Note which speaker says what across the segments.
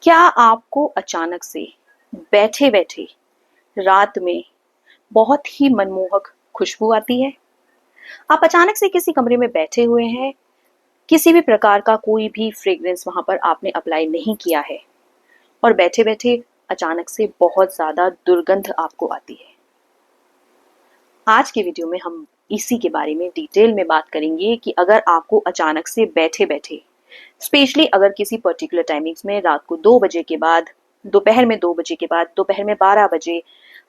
Speaker 1: क्या आपको अचानक से बैठे बैठे रात में बहुत ही मनमोहक खुशबू आती है? आप अचानक से किसी कमरे में बैठे हुए हैं, किसी भी प्रकार का कोई भी फ्रेग्रेंस वहां पर आपने अप्लाई नहीं किया है और बैठे बैठे अचानक से बहुत ज्यादा दुर्गंध आपको आती है। आज के वीडियो में हम इसी के बारे में डिटेल में बात करेंगे कि अगर आपको अचानक से बैठे बैठे, स्पेशली अगर किसी पर्टिकुलर टाइमिंग्स में रात को 2 बजे के बाद, दोपहर में 2 बजे के बाद, दोपहर में 12 बजे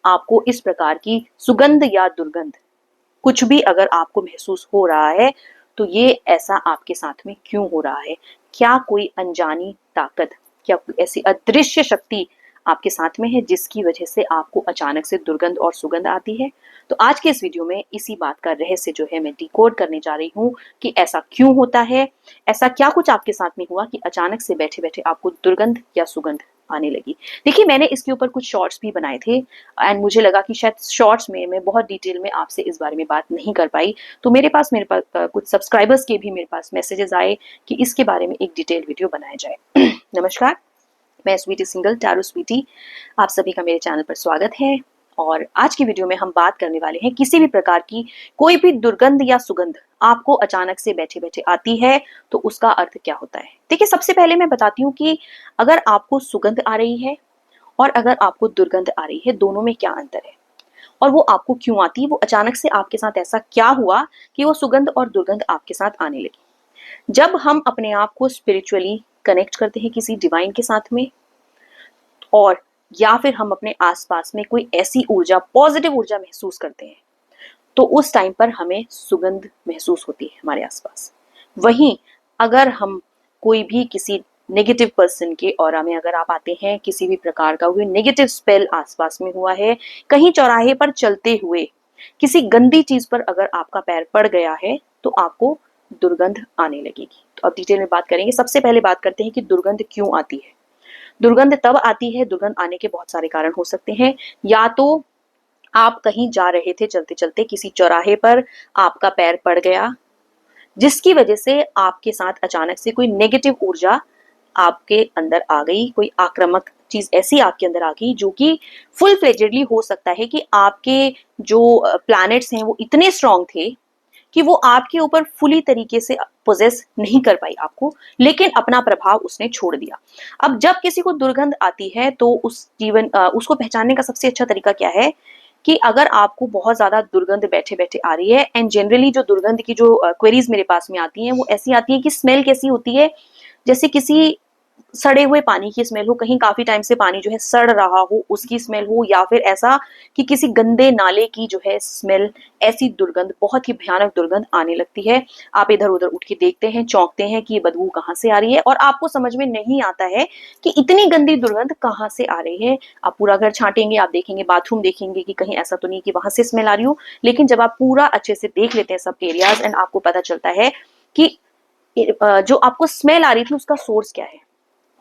Speaker 1: आपको इस प्रकार की सुगंध या दुर्गंध कुछ भी अगर आपको महसूस हो रहा है, तो ये ऐसा आपके साथ में क्यों हो रहा है? क्या कोई अनजानी ताकत, क्या कोई ऐसी अदृश्य शक्ति आपके साथ में है जिसकी वजह से आपको अचानक से दुर्गंध और सुगंध आती है? तो आज के इस वीडियो में इसी बात का रहस्य जो है मैं डिकोड करने जा रही हूँ कि ऐसा क्यों होता है, ऐसा क्या कुछ आपके साथ में हुआ कि अचानक से बैठे बैठे आपको दुर्गंध या सुगंध आने लगी। देखिए, मैंने इसके ऊपर कुछ शॉर्ट्स भी बनाए थे एंड मुझे लगा कि शायद शॉर्ट्स में मैं बहुत डिटेल में आपसे इस बारे में बात नहीं कर पाई, तो मेरे पास कुछ सब्सक्राइबर्स के भी मेरे पास मैसेजेस आए कि इसके बारे में एक डिटेल वीडियो बनाया जाए। नमस्कार, मैं स्वीटी सिंगल, टैरो स्वीटी, आप सभी का मेरे चैनल पर स्वागत है। और आज की वीडियो में हम बात करने वाले हैं किसी भी प्रकार की कोई भी दुर्गंध या सुगंध आपको अचानक से बैठे बैठे आती है तो उसका अर्थ क्या होता है। देखिए, सबसे पहले मैं बताती हूँ कि अगर आपको सुगंध आ रही है और अगर आपको दुर्गंध आ रही है, दोनों में क्या अंतर है और वो आपको क्यों आती है, वो अचानक से आपके साथ ऐसा क्या हुआ कि वो सुगंध और दुर्गंध आपके साथ आने लगी। जब हम अपने आप को स्पिरिचुअली कनेक्ट करते हैं किसी डिवाइन के साथ में, और या फिर हम अपने आसपास में कोई ऐसी ऊर्जा, पॉजिटिव ऊर्जा महसूस करते हैं, तो उस टाइम पर हमें सुगंध महसूस होती है हमारे आसपास। वहीं अगर हम कोई भी किसी नेगेटिव पर्सन के ऑरा में अगर आप आते हैं, किसी भी प्रकार का कोई नेगेटिव स्पेल आसपास में हुआ है, कहीं चौराहे पर चलते हुए किसी गंदी चीज पर अगर आपका पैर पड़ गया है, तो आपको दुर्गंध आने लगेगी। तो अब डिटेल में बात करेंगे। सबसे पहले बात करते हैं कि दुर्गंध क्यों आती है। दुर्गंध तब आती है, दुर्गंध आने के बहुत सारे कारण हो सकते हैं। या तो आप कहीं जा रहे थे, चलते चलते किसी चौराहे पर आपका पैर पड़ गया, जिसकी वजह से आपके साथ अचानक से कोई नेगेटिव ऊर्जा आपके अंदर आ गई, कोई आक्रामक चीज ऐसी आपके अंदर आ गई जो कि फुल फ्लेजेडली हो सकता है कि आपके जो प्लैनेट्स हैं वो इतने स्ट्रांग थे कि वो आपके ऊपर फुली तरीके से पोजेस नहीं कर पाई आपको, लेकिन अपना प्रभाव उसने छोड़ दिया। अब जब किसी को दुर्गंध आती है तो उसको पहचानने का सबसे अच्छा तरीका क्या है कि अगर आपको बहुत ज्यादा दुर्गंध बैठे बैठे आ रही है, एंड जनरली जो दुर्गंध की जो क्वेरीज मेरे पास में आती हैं वो ऐसी आती है कि स्मेल कैसी होती है, जैसे किसी सड़े हुए पानी की स्मेल हो, कहीं काफी टाइम से पानी जो है सड़ रहा हो उसकी स्मेल हो, या फिर ऐसा कि किसी गंदे नाले की जो है स्मेल, ऐसी दुर्गंध, बहुत ही भयानक दुर्गंध आने लगती है। आप इधर उधर उठ के देखते हैं, चौंकते हैं कि ये बदबू कहाँ से आ रही है, और आपको समझ में नहीं आता है कि इतनी गंदी दुर्गंध कहाँ से आ रही है। आप पूरा घर छांटेंगे, आप देखेंगे, बाथरूम देखेंगे कि कहीं ऐसा तो नहीं कि वहां से स्मेल आ रही हो, लेकिन जब आप पूरा अच्छे से देख लेते हैं सब एरियाज, एंड आपको पता चलता है कि जो आपको स्मेल आ रही थी उसका सोर्स क्या है।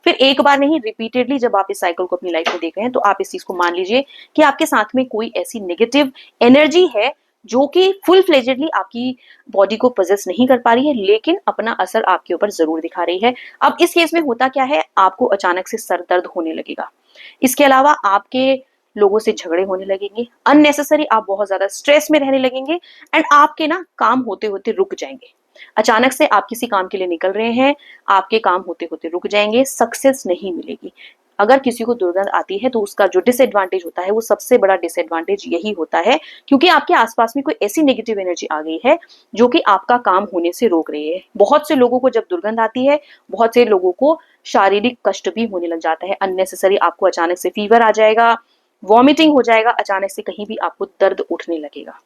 Speaker 1: फिर एक बार नहीं, रिपीटेडली जब आप इस साइकिल को अपनी लाइफ में देख रहे हैं, तो आप इस चीज को मान लीजिए कि आपके साथ में कोई ऐसी नेगेटिव एनर्जी है जो कि फुल फ्लेजेडली आपकी बॉडी को पोजेस नहीं कर पा रही है, लेकिन अपना असर आपके ऊपर जरूर दिखा रही है। अब इस केस में होता क्या है, आपको अचानक से सर दर्द होने लगेगा। इसके अलावा आपके लोगों से झगड़े होने लगेंगे, अननेसेसरी आप बहुत ज्यादा स्ट्रेस में रहने लगेंगे, एंड आपके ना काम होते होते रुक जाएंगे। अचानक से आप किसी काम के लिए निकल रहे हैं, आपके काम होते होते रुक जाएंगे, सक्सेस नहीं मिलेगी। अगर किसी को दुर्गंध आती है तो उसका जो डिसएडवांटेज होता है, वो सबसे बड़ा डिसएडवांटेज यही होता है क्योंकि आपके आसपास में कोई ऐसी नेगेटिव एनर्जी आ गई है जो कि आपका काम होने से रोक रही है। बहुत से लोगों को जब दुर्गंध आती है, बहुत से लोगों को शारीरिक कष्ट भी होने लग जाता है। अननेसेसरी आपको अचानक से फीवर आ जाएगा, वॉमिटिंग हो जाएगा, अचानक से कहीं भी आपको दर्द उठने लगेगा।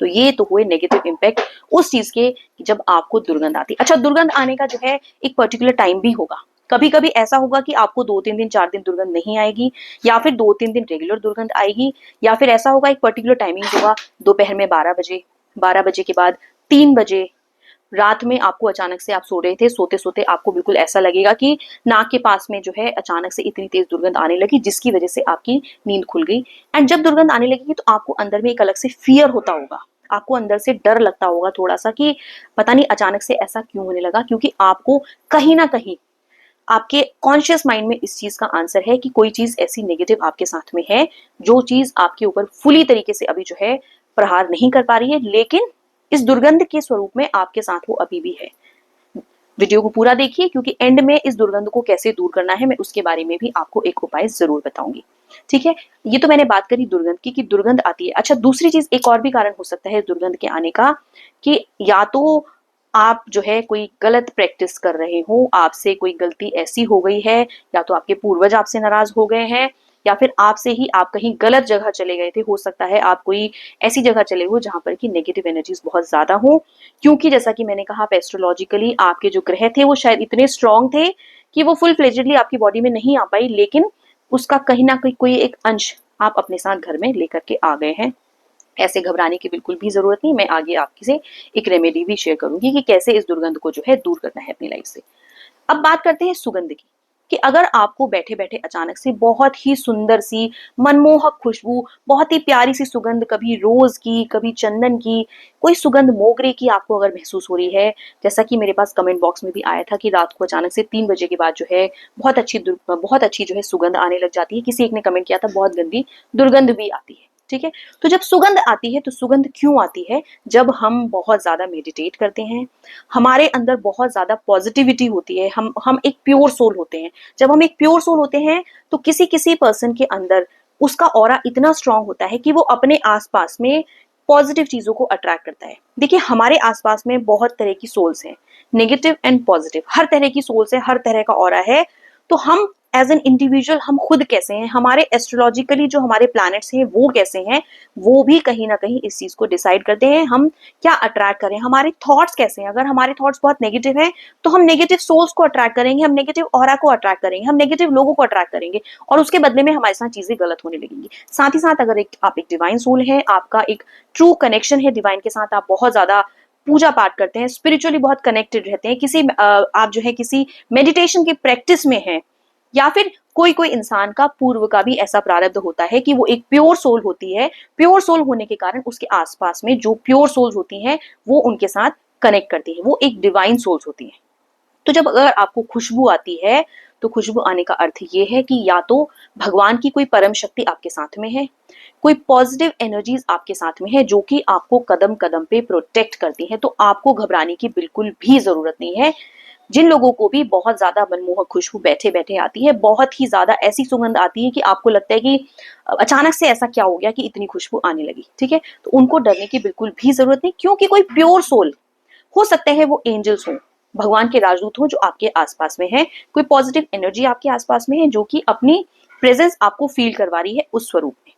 Speaker 1: तो ये तो हुए नेगेटिव इम्पैक्ट उस चीज के जब आपको दुर्गंध आती है। अच्छा, दुर्गंध आने का जो है एक पर्टिकुलर टाइम भी होगा। कभी कभी ऐसा होगा कि आपको 2-3 दिन 4 दिन दुर्गंध नहीं आएगी, या फिर 2-3 दिन रेगुलर दुर्गंध आएगी, या फिर ऐसा होगा एक पर्टिकुलर टाइमिंग होगा, दोपहर में 12 बजे, 12 बजे के बाद 3 बजे, रात में आपको अचानक से, आप सो रहे थे, सोते सोते आपको बिल्कुल ऐसा लगेगा कि नाक के पास में जो है अचानक से इतनी तेज दुर्गंध आने लगी जिसकी वजह से आपकी नींद खुल गई। एंड जब दुर्गंध आने लगेगी तो आपको अंदर में एक अलग से फियर होता होगा, आपको अंदर से डर लगता होगा थोड़ा सा कि पता नहीं अचानक से ऐसा क्यों होने लगा, क्योंकि आपको कहीं ना कहीं आपके कॉन्शियस माइंड में इस चीज का आंसर है कि कोई चीज ऐसी नेगेटिव आपके साथ में है जो चीज आपके ऊपर फुली तरीके से अभी जो है प्रहार नहीं कर पा रही है, लेकिन इस दुर्गंध के स्वरूप में आपके साथ वो अभी भी है। वीडियो को पूरा देखिए, क्योंकि एंड में इस दुर्गंध को कैसे दूर करना है मैं उसके बारे में भी आपको एक उपाय जरूर बताऊंगी। ठीक है, ये तो मैंने बात करी दुर्गंध की कि दुर्गंध आती है। अच्छा, दूसरी चीज, एक और भी कारण हो सकता है दुर्गंध के आने का, कि या तो आप जो है कोई गलत प्रैक्टिस कर रहे हो, आपसे कोई गलती ऐसी हो गई है, या तो आपके पूर्वज आपसे नाराज हो गए हैं, या फिर आपसे ही आप कहीं गलत जगह चले गए थे। हो सकता है आप कोई ऐसी जगह चले हो जहां पर की नेगेटिव एनर्जीज बहुत ज्यादा हो, क्योंकि जैसा कि मैंने कहा एस्ट्रोलॉजिकली आपके जो ग्रह थे वो शायद इतने स्ट्रांग थे कि वो फुल फ्लेजेडली आपकी बॉडी में नहीं आ पाई, लेकिन उसका कहीं ना कहीं कोई एक अंश आप अपने साथ घर में लेकर के आ गए हैं। ऐसे घबराने की बिल्कुल भी जरूरत नहीं। मैं आगे आपकी से एक रेमेडी भी शेयर करूंगी कि कैसे इस दुर्गंध को जो है दूर करना है अपनी लाइफ से। अब बात करते हैं सुगंध की, कि अगर आपको बैठे बैठे अचानक से बहुत ही सुंदर सी मनमोहक खुशबू, बहुत ही प्यारी सी सुगंध, कभी रोज की, कभी चंदन की, कोई सुगंध मोगरे की आपको अगर महसूस हो रही है, जैसा कि मेरे पास कमेंट बॉक्स में भी आया था कि रात को अचानक से 3 बजे के बाद जो है बहुत अच्छी जो है सुगंध आने लग जाती है। किसी एक ने कमेंट किया था बहुत गंदी दुर्गंध भी आती है। ठीक है, तो जब सुगंध आती है तो सुगंध क्यों आती है? जब हम बहुत ज्यादा मेडिटेट करते हैं, हमारे अंदर बहुत ज्यादा पॉजिटिविटी होती है, हम एक प्योर सोल होते हैं। जब हम एक प्योर सोल होते हैं तो किसी किसी पर्सन के अंदर उसका ऑरा इतना स्ट्रांग होता है कि वो अपने आसपास में पॉजिटिव चीजों को अट्रैक्ट करता है। देखिए, हमारे आसपास में बहुत तरह की सोल्स हैं, नेगेटिव एंड पॉजिटिव, हर तरह की सोल्स है, हर तरह का ऑरा है। तो हम एज एन इंडिविजुअल हम खुद कैसे हैं, हमारे एस्ट्रोलॉजिकली जो हमारे प्लैनेट्स हैं वो कैसे हैं, वो भी कहीं ना कहीं इस चीज को डिसाइड करते हैं हम क्या अट्रैक्ट करें। हमारे थॉट्स कैसे हैं, अगर हमारे थॉट्स बहुत नेगेटिव हैं तो हम नेगेटिव सोल्स को अट्रैक्ट करेंगे, हम नेगेटिव ऑरा को अट्रैक्ट करेंगे, हम नेगेटिव लोगों को अट्रैक्ट करेंगे, और उसके बदले में हमारे साथ चीजें गलत होने लगेंगी। साथ ही साथ अगर आप एक डिवाइन सोल है, आपका एक ट्रू कनेक्शन है डिवाइन के साथ, आप बहुत ज्यादा पूजा पाठ करते हैं, स्पिरिचुअली बहुत कनेक्टेड रहते हैं, आप जो है किसी मेडिटेशन की प्रैक्टिस में है, या फिर कोई कोई इंसान का पूर्व का भी ऐसा प्रारब्ध होता है कि वो एक प्योर सोल होती है। प्योर सोल होने के कारण उसके आसपास में जो प्योर सोल्स होती हैं वो उनके साथ कनेक्ट करती है, वो एक डिवाइन सोल्स होती हैं। तो जब अगर आपको खुशबू आती है तो खुशबू आने का अर्थ ये है कि या तो भगवान की कोई परम शक्ति आपके साथ में है, कोई पॉजिटिव एनर्जीज आपके साथ में है जो कि आपको कदम कदम पे प्रोटेक्ट करती है। तो आपको घबराने की बिल्कुल भी जरूरत नहीं है। जिन लोगों को भी बहुत ज्यादा मनमोहक खुशबू बैठे बैठे आती है, बहुत ही ज्यादा ऐसी सुगंध आती है कि आपको लगता है कि अचानक से ऐसा क्या हो गया कि इतनी खुशबू आने लगी, ठीक है, तो उनको डरने की बिल्कुल भी जरूरत नहीं, क्योंकि कोई प्योर सोल, हो सकते हैं वो एंजल्स हों, भगवान के राजदूत हों जो आपके आसपास में है, कोई पॉजिटिव एनर्जी आपके आसपास में है जो कि अपनी प्रेजेंस आपको फील करवा रही है उस स्वरूप में,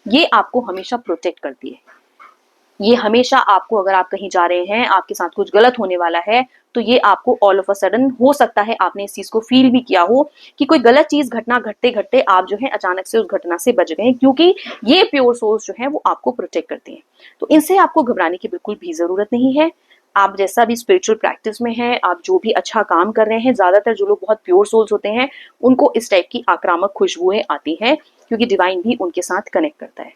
Speaker 1: ये आपको हमेशा प्रोटेक्ट करती है। ये हमेशा आपको, अगर आप कहीं जा रहे हैं, आपके साथ कुछ गलत होने वाला है, तो ये आपको ऑल ऑफ अ सडन, हो सकता है आपने इस चीज को फील भी किया हो कि कोई गलत चीज घटना घटते घटते आप जो है अचानक से उस घटना से बच गए, क्योंकि ये प्योर सोल्स जो है वो आपको प्रोटेक्ट करते हैं। तो इनसे आपको घबराने की बिल्कुल भी जरूरत नहीं है। आप जैसा भी स्पिरिचुअल प्रैक्टिस में हैं, आप जो भी अच्छा काम कर रहे हैं, ज्यादातर जो लोग बहुत प्योर सोल्स होते हैं उनको इस टाइप की आक्रामक खुशबुएं आती हैं, क्योंकि डिवाइन भी उनके साथ कनेक्ट करता है।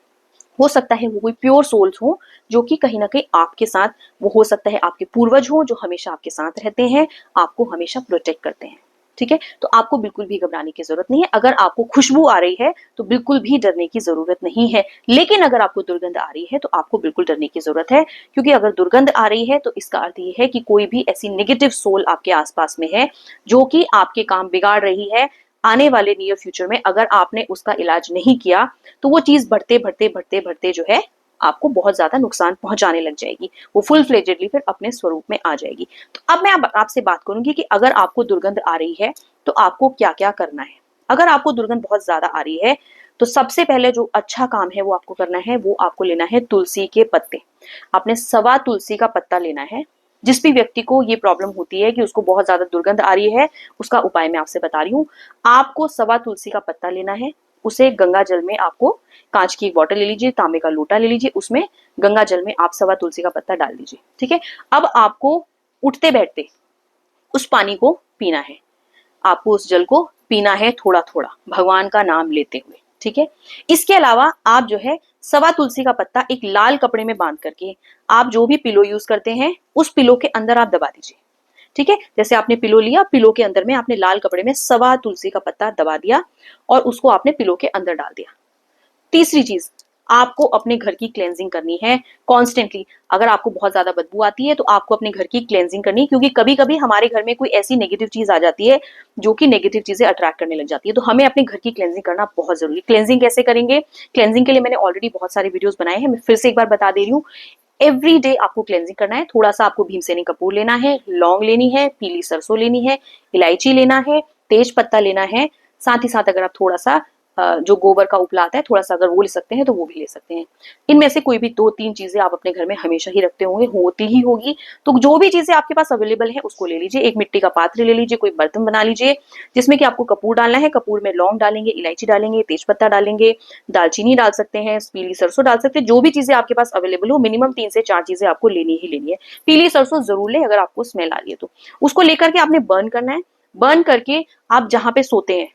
Speaker 1: हो सकता है वो कोई प्योर सोल्स हो जो कि कहीं ना कहीं आपके साथ, वो हो सकता है आपके पूर्वज हो जो हमेशा आपके साथ रहते हैं, आपको हमेशा प्रोटेक्ट करते हैं। ठीक है, तो आपको बिल्कुल भी घबराने की जरूरत नहीं है। अगर आपको खुशबू आ रही है तो बिल्कुल भी डरने की जरूरत नहीं है, लेकिन अगर आपको दुर्गंध आ रही है तो आपको बिल्कुल डरने की जरूरत है, क्योंकि अगर दुर्गंध आ रही है तो इसका अर्थ ये है कि कोई भी ऐसी नेगेटिव सोल आपके आसपास में है जो कि आपके काम बिगाड़ रही है। आने वाले नियर फ्यूचर में अगर आपने उसका इलाज नहीं किया तो वो चीज बढ़ते बढ़ते बढ़ते बढ़ते जो है आपको बहुत ज्यादा नुकसान पहुंचाने लग जाएगी, वो फुल फ्लेजेडली फिर अपने स्वरूप में आ जाएगी। तो अब मैं आपसे बात करूंगी कि अगर आपको दुर्गंध आ रही है तो आपको क्या क्या करना है। अगर आपको दुर्गंध बहुत ज्यादा आ रही है तो सबसे पहले जो अच्छा काम है वो आपको करना है, वो आपको लेना है तुलसी के पत्ते। आपने सवा तुलसी का पत्ता लेना है। जिस भी व्यक्ति को ये प्रॉब्लम होती है कि उसको बहुत ज्यादा दुर्गंध आ रही है, उसका उपाय मैं आपसे बता रही हूँ। आपको सवा तुलसी का पत्ता लेना है, उसे गंगा जल में, आपको कांच की एक बॉटल ले लीजिए, तांबे का लोटा ले लीजिए, उसमें गंगा जल में आप सवा तुलसी का पत्ता डाल दीजिए। ठीक है, अब आपको उठते बैठते उस पानी को पीना है, आपको उस जल को पीना है थोड़ा थोड़ा भगवान का नाम लेते हुए। ठीक है, इसके अलावा आप जो है सवा तुलसी का पत्ता एक लाल कपड़े में बांध करके, आप जो भी पिलो यूज करते हैं उस पिलो के अंदर आप दबा दीजिए। ठीक है, जैसे आपने पिलो लिया, पिलो के अंदर में आपने लाल कपड़े में सवा तुलसी का पत्ता दबा दिया और उसको आपने पिलो के अंदर डाल दिया। तीसरी चीज, आपको अपने घर की क्लेंजिंग करनी है कॉन्स्टेंटली। अगर आपको बहुत ज्यादा बदबू आती है तो आपको अपने घर की क्लेंजिंग करनी है, क्योंकि कभी कभी हमारे घर में कोई ऐसी नेगेटिव चीज आ जाती है जो कि नेगेटिव चीजें अट्रैक्ट करने लग जाती है। तो हमें अपने घर की क्लेंजिंग करना बहुत जरूरी। क्लेंजिंग कैसे करेंगे? क्लेंजिंग के लिए मैंने ऑलरेडी बहुत सारे वीडियोस बनाए हैं, मैं फिर से एक बार बता दे रही हूँ। एवरी डे आपको क्लेंजिंग करना है। थोड़ा सा आपको भीमसेनी कपूर लेना है, लौंग लेनी है, पीली सरसों लेनी है, इलायची लेना है, तेज पत्ता लेना है। साथ ही साथ अगर आप थोड़ा सा जो गोबर का उपला आता है थोड़ा सा अगर वो ले सकते हैं तो वो भी ले सकते हैं। इनमें से कोई भी 2-3 चीजें आप अपने घर में हमेशा ही रखते होंगे, होती ही होगी। तो जो भी चीजें आपके पास अवेलेबल है उसको ले लीजिए। एक मिट्टी का पात्र ले लीजिए, कोई बर्तन बना लीजिए जिसमें कि आपको कपूर डालना है। कपूर में लौंग डालेंगे, इलायची डालेंगे, तेज पत्ता डालेंगे, दालचीनी डाल सकते हैं, पीली सरसों डाल सकते हैं। जो भी चीजें आपके पास अवेलेबल हो, मिनिमम 3 से 4 चीजें आपको लेनी ही लेनी है। पीली सरसों जरूर ले अगर आपको स्मेल आ रही है तो। उसको लेकर के आपने बर्न करना है। बर्न करके आप जहां पे सोते हैं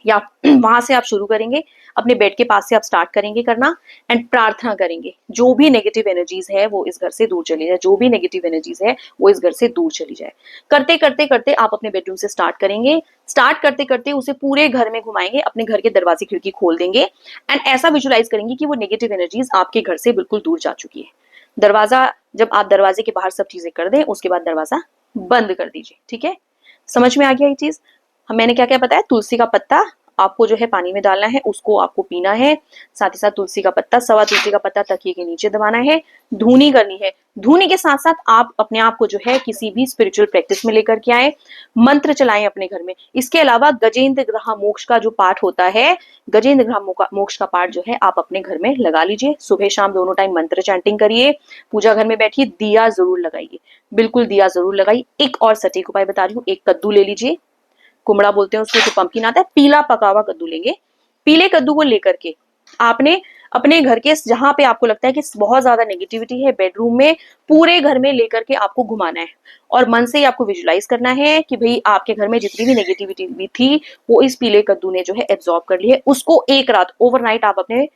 Speaker 1: या वहां से आप शुरू करेंगे, अपने बेड के पास से आप स्टार्ट करेंगे करना एंड प्रार्थना करेंगे जो भी नेगेटिव एनर्जीज है वो इस घर से दूर चली जाए, जो भी नेगेटिव एनर्जीज है वो इस घर से दूर चली जाए। करते करते करते आप अपने बेडरूम से स्टार्ट करेंगे। स्टार्ट करते करते उसे पूरे घर में घुमाएंगे, अपने घर के दरवाजे खिड़की खोल देंगे एंड ऐसा विजुलाइज करेंगे कि वो नेगेटिव एनर्जीज आपके घर से बिल्कुल दूर जा चुकी है। दरवाजा, जब आप दरवाजे के बाहर सब चीजें कर दें उसके बाद दरवाजा बंद कर दीजिए। ठीक है, समझ में आ गया ये चीज? मैंने क्या क्या बताया? तुलसी का पत्ता आपको जो है पानी में डालना है, उसको आपको पीना है। साथ ही साथ तुलसी का पत्ता, सवा तुलसी का पत्ता तकिए के नीचे दबाना है। धूनी करनी है। धूनी के साथ साथ आप अपने आप को जो है किसी भी स्पिरिचुअल प्रैक्टिस में लेकर के आए, मंत्र चलाएं अपने घर में। इसके अलावा गजेंद्र ग्रह मोक्ष का जो पाठ होता है, गजेंद्र ग्रह मोक्ष का पाठ जो है आप अपने घर में लगा लीजिए। सुबह शाम दोनों टाइम मंत्र चैंटिंग करिए। पूजा घर में बैठिए, दिया जरूर लगाइए, बिल्कुल दिया जरूर लगाइए। एक और सटीक उपाय बता रही हूँ, एक कद्दू ले लीजिए, कुमड़ा बोलते हैं उसको, जो पंपकिन आता है, पीला पका हुआ कद्दू लेंगे। पीले कद्दू को लेकर के आपने अपने घर के जहां पे आपको लगता है कि बहुत ज्यादा नेगेटिविटी है बेडरूम में, पूरे घर में लेकर के आपको घुमाना है और मन से ही आपको विजुलाइज करना है कि भाई आपके घर में जितनी भी नेगेटिविटी भी थी वो इस पीले कद्दू ने जो है एब्जॉर्ब कर ली है। उसको एक रात ओवरनाइट आप अपने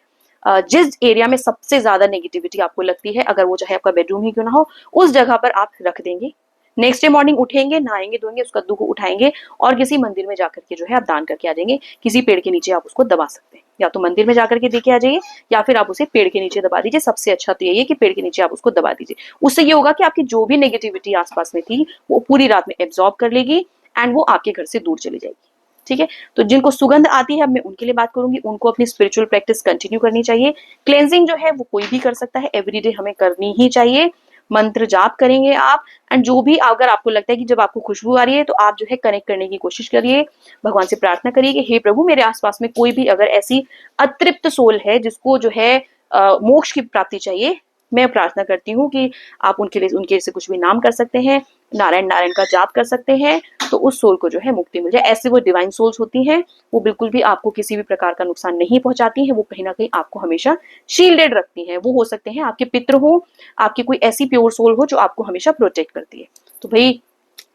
Speaker 1: जिस एरिया में सबसे ज्यादा नेगेटिविटी आपको लगती है, अगर वो चाहे आपका बेडरूम ही क्यों ना हो, उस जगह पर आप रख देंगे। नेक्स्ट डे मॉर्निंग उठेंगे, नहाएंगे धोएंगे, उस कद्दू को उठाएंगे और किसी मंदिर में जाकर के जो है आप दान करके आ जाएंगे। किसी पेड़ के नीचे आप उसको दबा सकते हैं, या तो मंदिर में जाकर के देके आ जाइए या फिर आप उसे पेड़ के नीचे दबा दीजिए। सबसे अच्छा तो यही है कि पेड़ के नीचे आप उसको दबा दीजिए। उससे ये होगा कि आपकी जो भी नेगेटिविटी आसपास में थी वो पूरी रात में एब्जॉर्ब कर लेगी एंड वो आपके घर से दूर चली जाएगी। ठीक है, तो जिनको सुगंध आती है, अब मैं उनके लिए बात करूंगी, उनको अपनी स्पिरिचुअल प्रैक्टिस कंटिन्यू करनी चाहिए। क्लेंजिंग जो है वो कोई भी कर सकता है, एवरीडे हमें करनी ही चाहिए। मंत्र जाप करेंगे आप एंड जो भी अगर आपको लगता है कि जब आपको खुशबू आ रही है तो आप जो है कनेक्ट करने की कोशिश करिए, भगवान से प्रार्थना करिए कि हे प्रभु, मेरे आसपास में कोई भी अगर ऐसी अतृप्त सोल है जिसको जो है मोक्ष की प्राप्ति चाहिए, मैं प्रार्थना करती हूँ कि आप उनके से कुछ भी नाम कर सकते हैं, नारायण नारायण का जाप कर सकते हैं, तो उस सोल को जो है मुक्ति मिल जाए। ऐसे वो डिवाइन सोल्स होती हैं, वो बिल्कुल भी आपको किसी भी प्रकार का नुकसान नहीं पहुंचाती हैं, वो कहीं ना कहीं आपको हमेशा शील्डेड रखती हैं। वो हो सकते हैं आपके पितृ हो, आपकी कोई ऐसी प्योर सोल हो जो आपको हमेशा प्रोटेक्ट करती है। तो भाई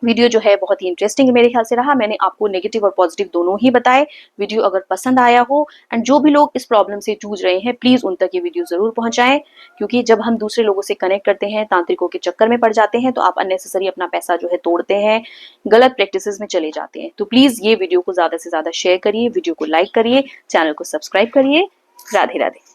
Speaker 1: वीडियो जो है बहुत ही इंटरेस्टिंग मेरे ख्याल से रहा। मैंने आपको नेगेटिव और पॉजिटिव दोनों ही बताए। वीडियो अगर पसंद आया हो एंड जो भी लोग इस प्रॉब्लम से जूझ रहे हैं, प्लीज उन तक ये वीडियो जरूर पहुंचाएं, क्योंकि जब हम दूसरे लोगों से कनेक्ट करते हैं, तांत्रिकों के चक्कर में पड़ जाते हैं, तो आप अननेसेसरी अपना पैसा जो है तोड़ते हैं, गलत प्रैक्टिसेस में चले जाते हैं। तो प्लीज ये वीडियो को ज्यादा से ज्यादा शेयर करिए, वीडियो को लाइक करिए, चैनल को सब्सक्राइब करिए। राधे राधे।